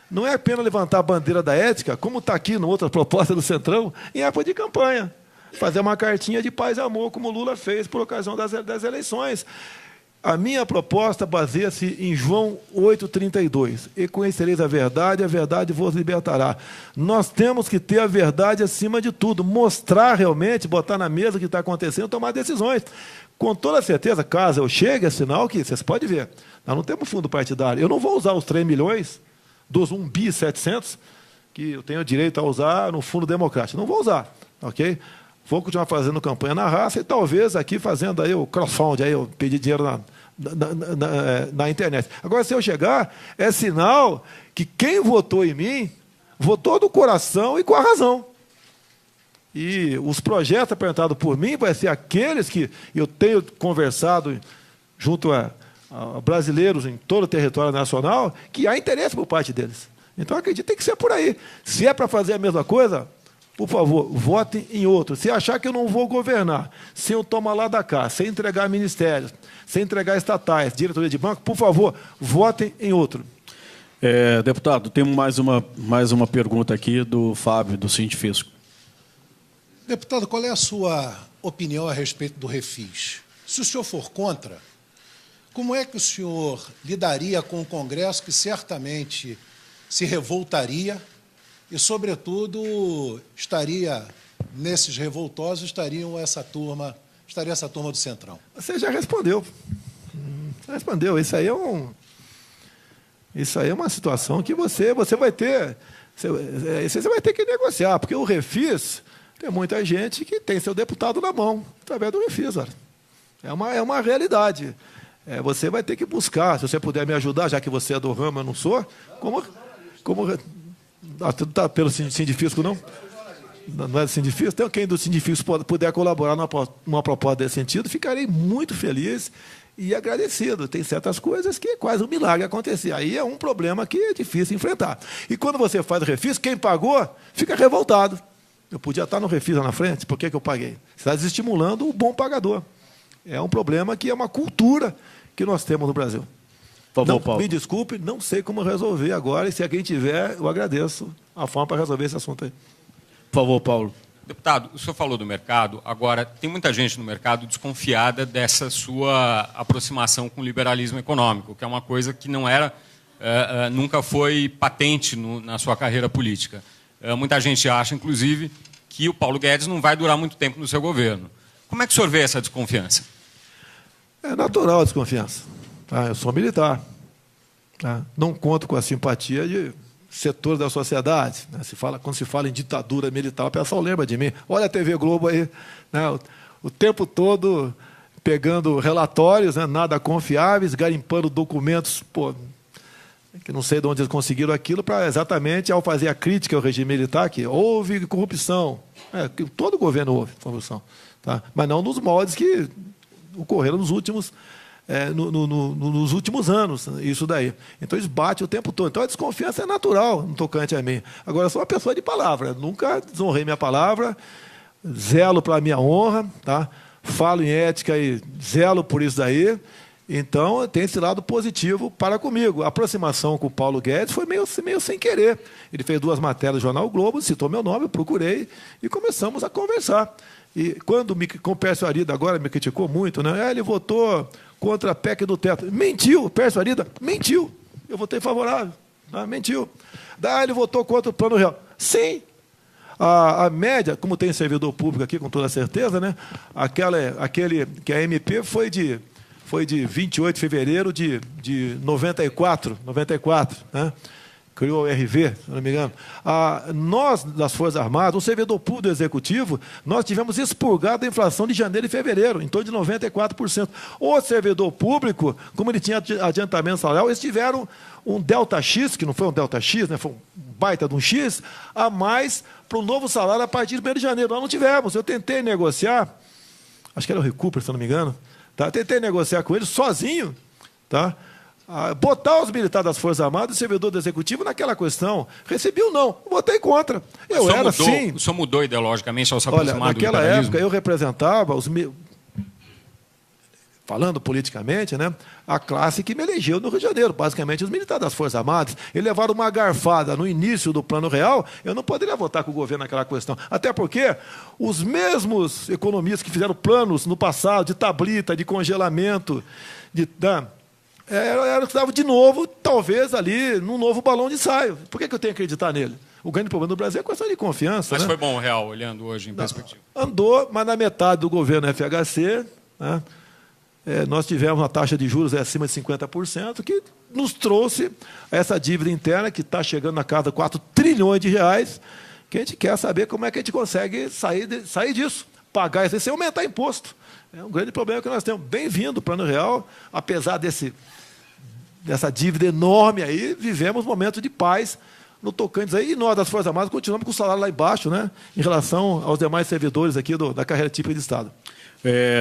Não é apenas levantar a bandeira da ética, como está aqui na outra proposta do Centrão, em época de campanha. Fazer uma cartinha de paz e amor, como o Lula fez por ocasião das eleições. A minha proposta baseia-se em João 8,32. E conhecereis a verdade vos libertará. Nós temos que ter a verdade acima de tudo, mostrar realmente, botar na mesa o que está acontecendo, tomar decisões. Com toda certeza, caso eu chegue, é sinal que, vocês podem ver, nós não temos fundo partidário. Eu não vou usar os 3 milhões dos 1.700.000 que eu tenho direito a usar no fundo democrático. Não vou usar, ok? Vou continuar fazendo campanha na raça e talvez aqui fazendo aí o crowdfunding, aí eu pedir dinheiro na internet. Agora, se eu chegar, é sinal que quem votou em mim, votou do coração e com a razão. E os projetos apresentados por mim vai ser aqueles que eu tenho conversado junto a brasileiros em todo o território nacional, que há interesse por parte deles. Então, acredito que tem que ser por aí. Se é para fazer a mesma coisa... Por favor, votem em outro. Se achar que eu não vou governar, sem eu tomar lá da cá, sem entregar ministérios, sem entregar estatais, diretoria de banco, por favor, votem em outro. Deputado, temos mais uma pergunta aqui do Fábio, do Sindifisco. Deputado, qual é a sua opinião a respeito do refis? Se o senhor for contra, como é que o senhor lidaria com o Congresso que certamente se revoltaria e, sobretudo, estaria nesses revoltosos, estaria essa turma do Centrão? Você já respondeu. Isso aí é uma situação que você vai ter. Você vai ter que negociar, porque o refis tem muita gente que tem seu deputado na mão, através do refis. Olha. É uma realidade. Você vai ter que buscar, se você puder me ajudar, já que você é do ramo, eu não sou, como tudo está pelo Sindifisco, não? Não é do Sindifisco? Então, quem do Sindifisco puder colaborar numa proposta desse sentido, ficarei muito feliz e agradecido. Tem certas coisas que é quase um milagre acontecer. Aí é um problema que é difícil enfrentar. E quando você faz o refis, quem pagou fica revoltado. Eu podia estar no refis lá na frente, por que eu paguei? Você está desestimulando o bom pagador. É um problema que é uma cultura que nós temos no Brasil. Por favor, Paulo. Me desculpe, não sei como resolver agora, e se alguém tiver, eu agradeço a forma para resolver esse assunto aí. Por favor, Paulo. Deputado, o senhor falou do mercado, agora tem muita gente no mercado desconfiada dessa sua aproximação com o liberalismo econômico, que é uma coisa que não era, nunca foi patente na sua carreira política. Muita gente acha, inclusive, que o Paulo Guedes não vai durar muito tempo no seu governo. Como é que o senhor vê essa desconfiança? É natural a desconfiança. Tá? Eu sou militar. Tá? Não conto com a simpatia de setores da sociedade. Né? Quando se fala em ditadura militar, o pessoal lembra de mim. Olha a TV Globo aí, né? O tempo todo pegando relatórios, né? Nada confiáveis, garimpando documentos, que não sei de onde eles conseguiram aquilo, para exatamente, ao fazer a crítica ao regime militar, que houve corrupção. Que todo governo houve corrupção. Tá? Mas não nos moldes que ocorreram nos últimos anos, isso daí. Então, eles batem o tempo todo. Então, a desconfiança é natural no tocante a mim. Agora, eu sou uma pessoa de palavra. Nunca desonrei minha palavra, zelo para a minha honra, tá? Falo em ética e zelo por isso daí. Então, tem esse lado positivo para comigo. A aproximação com o Paulo Guedes foi meio sem querer. Ele fez 2 matérias no Jornal o Globo, citou meu nome, eu procurei e começamos a conversar. E quando com o Pércio Arida agora me criticou muito, né? Ele votou contra a PEC do teto. Mentiu, o Pércio Arida mentiu. Eu votei favorável. Tá? Mentiu. Ele votou contra o Plano Real. Sim. A média, como tem servidor público aqui, com toda certeza, né? Aquele que a MP foi de 28 de fevereiro de 94, né? Criou o RV, se não me engano. Nós, das Forças Armadas, o servidor público do Executivo, nós tivemos expurgado a inflação de janeiro e fevereiro, em torno de 94%. O servidor público, como ele tinha adiantamento salarial, eles tiveram um delta X, que não foi um delta X, né? Foi um baita de um X, a mais para o novo salário a partir de 1º de janeiro. Nós não tivemos. Eu tentei negociar, acho que era o Recupera, se não me engano, tá? Tentei negociar com ele sozinho, tá? Botar os militares das Forças Armadas e o servidor do Executivo naquela questão. Recebi ou não? Votei contra. O senhor mudou ideologicamente ao se aproximar do naquela liberalismo? época, eu representava, falando politicamente, né, a classe que me elegeu no Rio de Janeiro, basicamente os militares das Forças Armadas. Eles levaram uma garfada no início do Plano Real, eu não poderia votar com o governo naquela questão. Até porque os mesmos economistas que fizeram planos no passado de tablita, de congelamento, era que estavam de novo, talvez ali, num novo balão de ensaio. Por que eu tenho que acreditar nele? O grande problema do Brasil é a questão de confiança. Mas né? foi bom o real, olhando hoje em perspectiva. Andou, mas na metade do governo FHC, né, nós tivemos uma taxa de juros acima de 50%, que nos trouxe essa dívida interna, que está chegando na casa de 4 trilhões de reais, que a gente quer saber como é que a gente consegue sair disso, pagar isso sem aumentar imposto. É um grande problema que nós temos. Bem-vindo o Plano Real, apesar dessa dívida enorme aí, vivemos momentos de paz no tocante aí, e nós das Forças Armadas continuamos com o salário lá embaixo, né, em relação aos demais servidores aqui da carreira típica de Estado.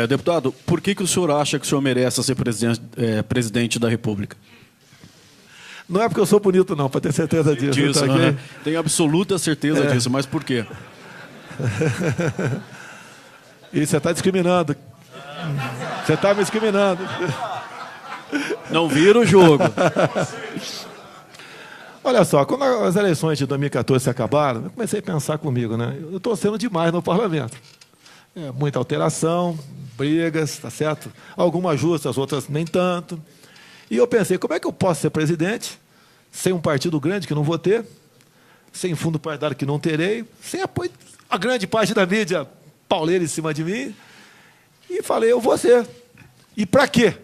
Deputado, por que o senhor acha que o senhor merece ser presidente da República? Não é porque eu sou bonito, não, para ter certeza disso. Tá aqui? Tenho absoluta certeza disso, mas por quê? E você está discriminando. Você está me discriminando. Não vira o jogo. Olha só, quando as eleições de 2014 se acabaram, eu comecei a pensar comigo, né? Eu estou sendo demais no parlamento. Muita alteração, brigas, tá certo? Algumas justas, outras nem tanto. E eu pensei, como é que eu posso ser presidente sem um partido grande que não vou ter, sem fundo partidário que não terei, sem apoio, a grande parte da mídia pauleira em cima de mim? E falei, eu vou ser. E para quê?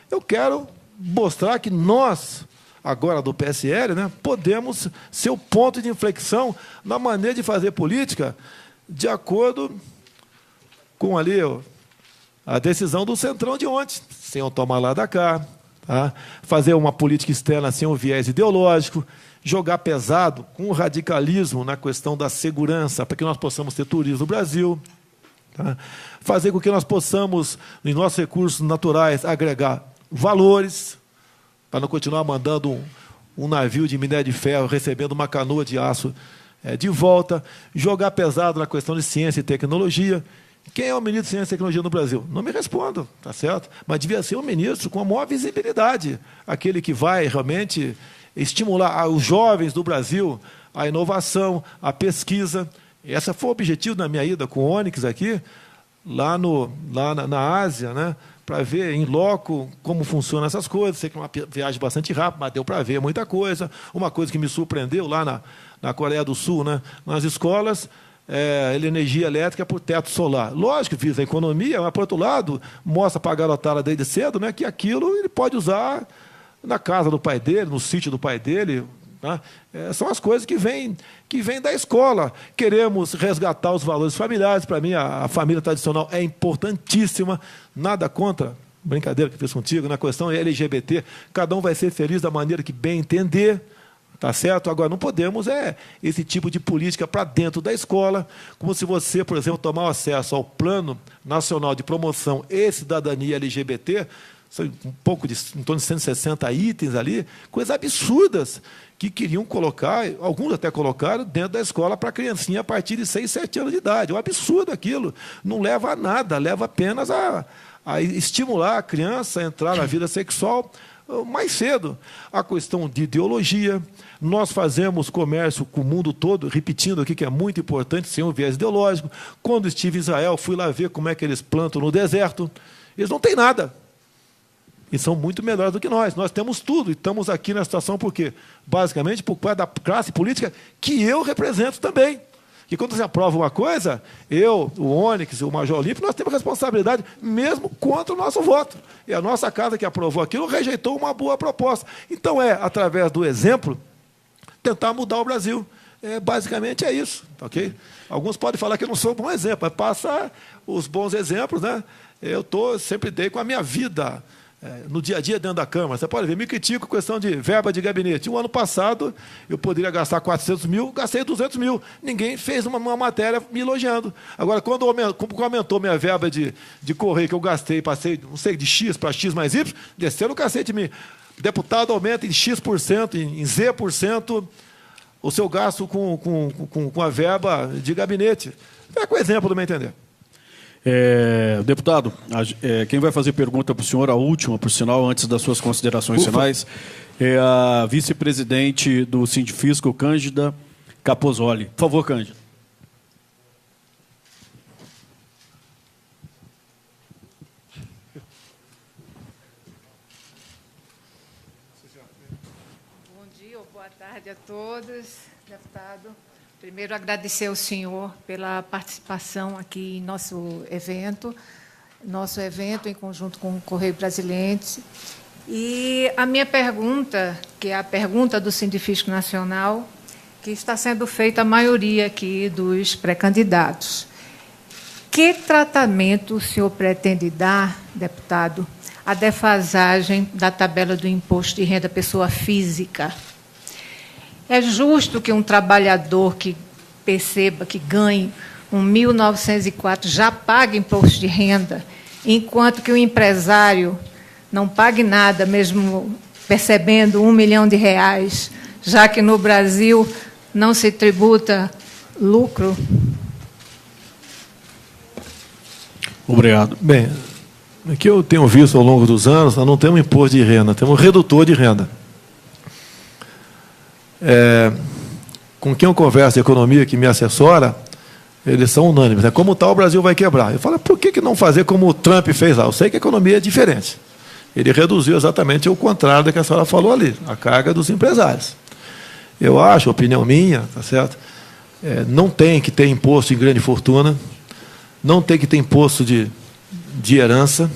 Eu quero mostrar que nós, agora do PSL, né, podemos ser o ponto de inflexão na maneira de fazer política de acordo com ali a decisão do Centrão de ontem, sem eu tomar lá da cá, tá? Fazer uma política externa sem um viés ideológico, jogar pesado com o radicalismo na questão da segurança, para que nós possamos ter turismo no Brasil, tá? Fazer com que nós possamos, em nossos recursos naturais, agregar valores, para não continuar mandando um navio de minério de ferro recebendo uma canoa de aço de volta, jogar pesado na questão de ciência e tecnologia. Quem é o ministro de Ciência e Tecnologia no Brasil? Não me respondo, tá certo? Mas devia ser um ministro com a maior visibilidade, aquele que vai realmente estimular os jovens do Brasil, a inovação, a pesquisa. Esse foi o objetivo da minha ida com o Onyx aqui, lá na Ásia, né? Para ver em loco como funcionam essas coisas. Sei que é uma viagem bastante rápida, mas deu para ver muita coisa. Uma coisa que me surpreendeu lá na Coreia do Sul, né? Nas escolas, energia elétrica por teto solar. Lógico que visa a economia, mas, por outro lado, mostra para a garotada desde cedo, né, que aquilo ele pode usar na casa do pai dele, no sítio do pai dele. Tá? São as coisas que vêm da escola. Queremos resgatar os valores familiares. Para mim, a família tradicional é importantíssima. Nada contra, brincadeira que fiz contigo, na questão LGBT. Cada um vai ser feliz da maneira que bem entender. Tá certo? Agora, não podemos esse tipo de política para dentro da escola, como se você, por exemplo, tomar acesso ao Plano Nacional de Promoção e Cidadania LGBT, em torno de 160 itens ali, coisas absurdas que queriam colocar, alguns até colocaram, dentro da escola para a criancinha a partir de 6, 7 anos de idade. É um absurdo aquilo. Não leva a nada, leva apenas a estimular a criança a entrar na vida sexual mais cedo. A questão de ideologia. Nós fazemos comércio com o mundo todo, repetindo aqui que é muito importante, sem um viés ideológico. Quando estive em Israel, fui lá ver como é que eles plantam no deserto. Eles não têm nada. E são muito melhores do que nós. Nós temos tudo. E estamos aqui na situação por quê? Basicamente por causa da classe política que eu represento também. Que quando você aprova uma coisa, eu, o Onyx, o Major Olímpio, nós temos responsabilidade mesmo contra o nosso voto. E a nossa casa que aprovou aquilo rejeitou uma boa proposta. Então, através do exemplo, tentar mudar o Brasil. Basicamente é isso. Okay? Alguns podem falar que eu não sou um bom exemplo, mas passa os bons exemplos. Né? Eu sempre dei com a minha vida no dia a dia dentro da Câmara. Você pode ver, me critico questão de verba de gabinete. O ano passado, eu poderia gastar 400 mil, gastei 200 mil. Ninguém fez uma matéria me elogiando. Agora, quando aumentou minha verba de correio, que eu gastei, passei, não sei, de X para X mais Y, desceram o cacete de mim. Deputado aumenta em X%, em Z%, o seu gasto com a verba de gabinete. Com o exemplo do meu entender. Deputado, quem vai fazer pergunta para o senhor, a última, por sinal, antes das suas considerações finais, é a vice-presidente do Sindifisco, Cândida Capozoli. Por favor, Cândida. Bom dia ou boa tarde a todos, deputado. Primeiro, agradecer ao senhor pela participação aqui em nosso evento em conjunto com o Correio Brasiliense. E a minha pergunta, que é a pergunta do Sindifisco Nacional, que está sendo feita a maioria aqui dos pré-candidatos. Que tratamento o senhor pretende dar, deputado, à defasagem da tabela do imposto de renda pessoa física? É justo que um trabalhador que perceba que ganhe um 1.904 já pague imposto de renda, enquanto que o empresário não pague nada, mesmo percebendo R$1 milhão, já que no Brasil não se tributa lucro? Obrigado. Bem, o que eu tenho visto ao longo dos anos, nós não temos imposto de renda, temos redutor de renda. Com quem eu converso de economia, que me assessora, eles são unânimes. Como tal, o Brasil vai quebrar. Eu falo, por que não fazer como o Trump fez lá? Eu sei que a economia é diferente. Ele reduziu exatamente o contrário do que a senhora falou ali, a carga dos empresários. Eu acho, opinião minha, tá certo? Não tem que ter imposto em grande fortuna, não tem que ter imposto de herança,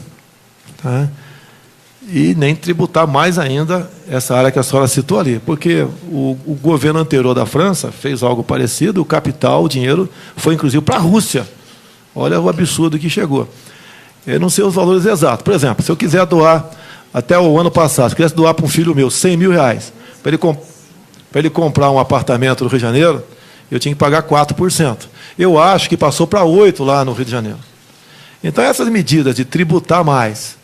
tá? E nem tributar mais ainda essa área que a senhora citou ali, porque o governo anterior da França fez algo parecido, o capital, o dinheiro, foi inclusive para a Rússia. Olha o absurdo que chegou. Eu não sei os valores exatos. Por exemplo, se eu quiser doar, até o ano passado, se eu quisesse doar para um filho meu R$100 mil, para ele comprar um apartamento no Rio de Janeiro, eu tinha que pagar 4%. Eu acho que passou para 8% lá no Rio de Janeiro. Então, essas medidas de tributar mais,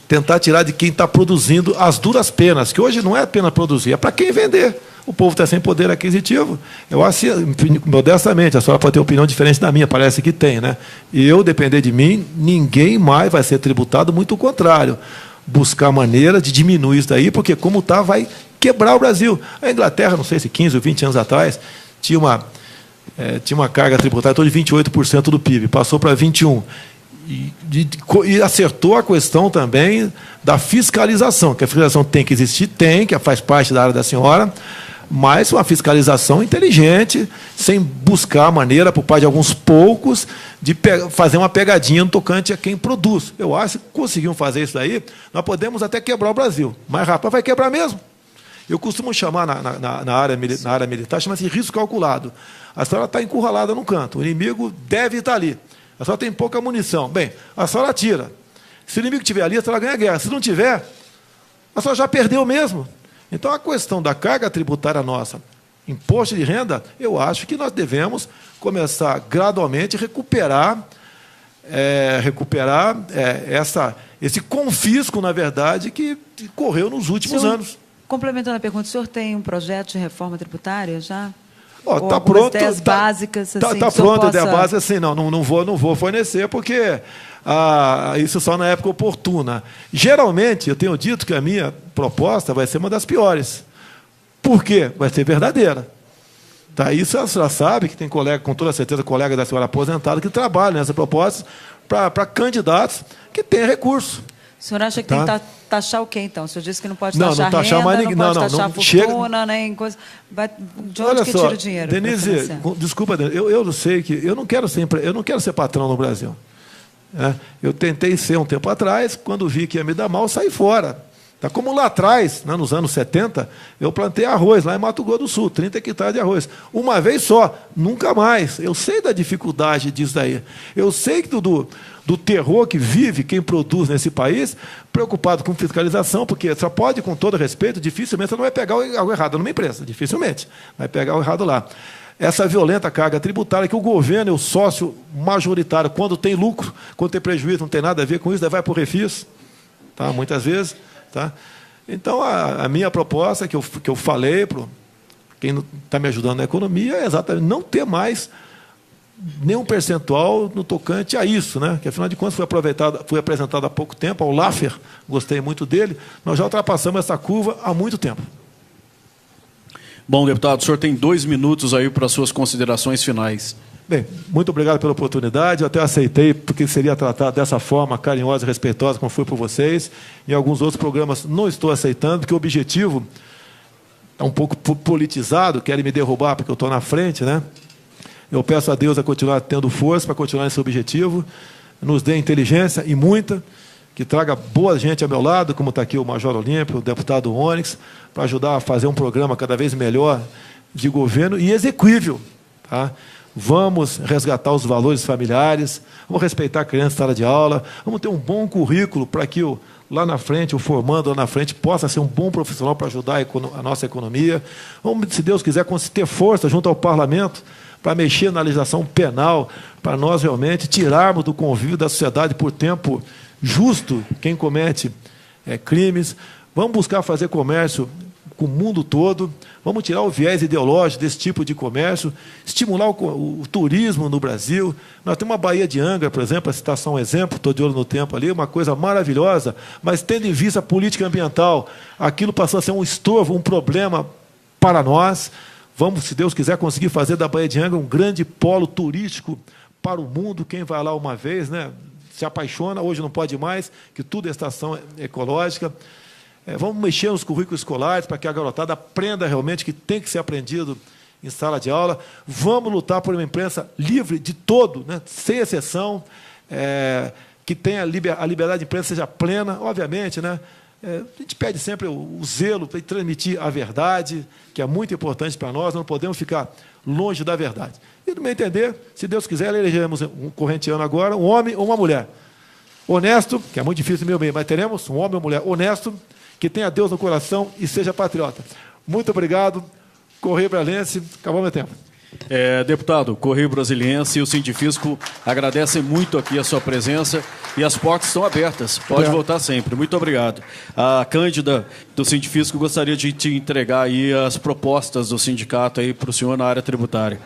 tentar tirar de quem está produzindo as duras penas, que hoje não é pena produzir, é para quem vender. O povo está sem poder aquisitivo. Eu acho, modestamente, a senhora pode ter opinião diferente da minha, parece que tem, né? E eu, depender de mim, ninguém mais vai ser tributado, muito o contrário. Buscar maneira de diminuir isso daí, porque como está, vai quebrar o Brasil. A Inglaterra, não sei se 15 ou 20 anos atrás, tinha uma carga tributária de 28% do PIB, passou para 21%. E acertou a questão também da fiscalização, que a fiscalização tem que existir, que faz parte da área da senhora, mas uma fiscalização inteligente, sem buscar a maneira, por parte de alguns poucos, de fazer uma pegadinha no tocante a quem produz. Eu acho que conseguimos fazer isso daí, nós podemos até quebrar o Brasil. Mas, rapaz, vai quebrar mesmo. Eu costumo chamar na área militar, chama-se risco calculado. A senhora está encurralada num canto, o inimigo deve estar ali. A senhora tem pouca munição. Bem, a senhora atira. Se o inimigo estiver ali, a senhora ganha a guerra. Se não tiver, a senhora já perdeu mesmo. Então, a questão da carga tributária nossa, imposto de renda, eu acho que nós devemos começar gradualmente a recuperar esse confisco, na verdade, que correu nos últimos anos. Complementando a pergunta, o senhor tem um projeto de reforma tributária já? Está pronto. Ideias básicas, assim, está pronto, a ideia básica, assim, não vou fornecer, porque isso só na época oportuna. Geralmente, eu tenho dito que a minha proposta vai ser uma das piores. Por quê? Vai ser verdadeira. Tá? Isso a senhora sabe, que tem colega, com toda certeza, colega da senhora aposentada, que trabalham nessa proposta para candidatos que têm recurso. O senhor acha que tem que taxar o quê, então? O senhor disse que não pode taxar renda, mais ninguém, não pode taxar fortuna, nem coisa... De onde que tira o dinheiro? Denise, desculpa, eu sei que eu não quero ser patrão no Brasil. Eu tentei ser um tempo atrás, quando vi que ia me dar mal, saí fora. Tá? Como lá atrás, nos anos 70, eu plantei arroz lá em Mato Grosso do Sul, 30 hectares de arroz. Uma vez só, nunca mais. Eu sei da dificuldade disso daí. Eu sei do terror que vive quem produz nesse país, preocupado com fiscalização, porque só pode, com todo respeito, dificilmente você não vai pegar algo errado numa empresa, dificilmente vai pegar o errado lá. Essa violenta carga tributária que o governo e o sócio majoritário, quando tem lucro, quando tem prejuízo, não tem nada a ver com isso, daí vai para o refis, tá? Muitas vezes. Tá? Então, a minha proposta, que eu falei para quem está me ajudando na economia, é exatamente não ter mais nenhum percentual no tocante a isso, né? Que, afinal de contas, foi apresentado há pouco tempo ao Laffer, gostei muito dele, nós já ultrapassamos essa curva há muito tempo. Bom, deputado, o senhor tem 2 minutos aí para as suas considerações finais. Bem, muito obrigado pela oportunidade. Eu até aceitei, porque seria tratado dessa forma carinhosa e respeitosa, como foi por vocês. Em alguns outros programas não estou aceitando, porque o objetivo é um pouco politizado, querem me derrubar porque eu estou na frente, né? Eu peço a Deus a continuar tendo força para continuar nesse objetivo, nos dê inteligência e muita, que traga boa gente ao meu lado, como está aqui o Major Olímpio, o deputado Onyx, para ajudar a fazer um programa cada vez melhor de governo e execuível, tá? Vamos resgatar os valores familiares, vamos respeitar a criança em sala de aula, vamos ter um bom currículo para que lá na frente, o formando lá na frente, possa ser um bom profissional para ajudar a nossa economia. Vamos, se Deus quiser, ter força junto ao parlamento para mexer na legislação penal, para nós realmente tirarmos do convívio da sociedade por tempo justo quem comete crimes. Vamos buscar fazer comércio com o mundo todo, vamos tirar o viés ideológico desse tipo de comércio, estimular o turismo no Brasil. Nós temos uma Baía de Angra, por exemplo, a citar só um exemplo, estou de olho no tempo ali, uma coisa maravilhosa, mas tendo em vista a política ambiental, aquilo passou a ser um estorvo, um problema para nós. Vamos, se Deus quiser, conseguir fazer da Baía de Angra um grande polo turístico para o mundo. Quem vai lá uma vez, né, se apaixona, hoje não pode mais, que tudo é estação ecológica. Vamos mexer nos currículos escolares para que a garotada aprenda realmente que tem que ser aprendido em sala de aula. Vamos lutar por uma imprensa livre de todo, né, sem exceção, que tenha a liberdade de imprensa seja plena, obviamente, né? A gente pede sempre o zelo para transmitir a verdade, que é muito importante para nós, não podemos ficar longe da verdade. E, no meu entender, se Deus quiser, elegeremos um correntiano agora, um homem ou uma mulher. Honesto, que é muito difícil no meu meio, mas teremos um homem ou mulher honesto, que tenha Deus no coração e seja patriota. Muito obrigado. Correio Brasiliense, acabou meu tempo. Deputado, Correio Brasiliense e o Sindifisco agradecem muito aqui a sua presença e as portas estão abertas. Pode voltar sempre. Muito obrigado. A Cândida do Sindifisco gostaria de te entregar aí as propostas do sindicato aí para o senhor na área tributária.